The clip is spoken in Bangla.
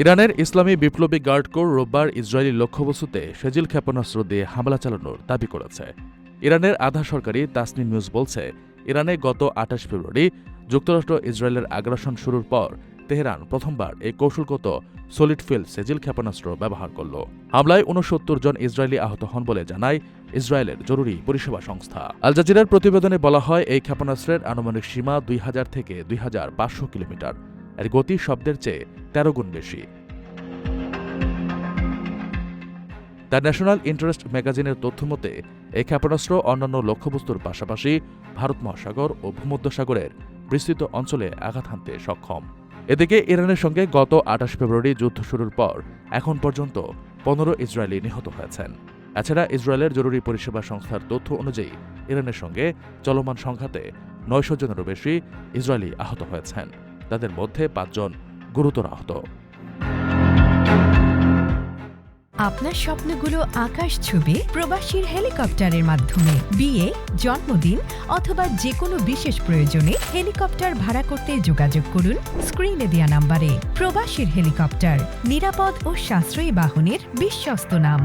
ইরানের ইসলামী বিপ্লবী গার্ড কোর রোববার ইসরায়েলি লক্ষ্যবস্তুতে সেজিল ক্ষেপণাস্ত্র দিয়ে হামলা চালানোর দাবি করেছে। ইরানের আধা সরকারি তাসনিম নিউজ বলছে, ইরানে গত ২৮ ফেব্রুয়ারি যুক্তরাষ্ট্র ইসরায়েলের আগ্রাসন শুরুর পর তেহরান প্রথমবার এই কৌশলগত সলিড ফিল্ড সেজিল ক্ষেপণাস্ত্র ব্যবহার করল। হামলায় ৬৯ জন ইসরায়েলি আহত হন বলে জানায় ইসরায়েলের জরুরি পরিষেবা সংস্থা। আল জাজিরার প্রতিবেদনে বলা হয়, এই ক্ষেপণাস্ত্রের আনুমানিক সীমা ২০০০ থেকে ২৫০০ কিলোমিটার। এর গতি শব্দের চেয়ে ১৩ গুণ বেশি। দ্য ন্যাশনাল ইন্টারেস্ট ম্যাগাজিনের তথ্যমতে এই ক্ষেপণাস্ত্র অন্যান্য লক্ষ্যবস্তুর পাশাপাশি ভারত মহাসাগর ও ভূমধ্যসাগরের বিস্তৃত অঞ্চলে আঘাত হানতে সক্ষম। এদিকে ইরানের সঙ্গে গত ২৮ ফেব্রুয়ারি যুদ্ধ শুরুর পর এখন পর্যন্ত ১৫ ইসরায়েলি নিহত হয়েছেন। এছাড়া ইসরায়েলের জরুরি পরিষেবা সংস্থার তথ্য অনুযায়ী ইরানের সঙ্গে চলমান সংঘাতে ৯০০ জনেরও বেশি ইসরায়েলি আহত হয়েছেন। তাদের মধ্যে ৫ জন গুরুতর আহত। আপনার স্বপ্নগুলো আকাশ ছুবে প্রবাসীর হেলিকপ্টারের মাধ্যমে। বিয়ে, জন্মদিন অথবা যে কোনো বিশেষ প্রয়োজনে হেলিকপ্টার ভাড়া করতে যোগাযোগ করুন স্ক্রিনে দেয়া নাম্বারে। প্রবাসীর হেলিকপ্টার, নিরাপদ ও সাশ্রয়ী বাহনের বিশ্বস্ত নাম।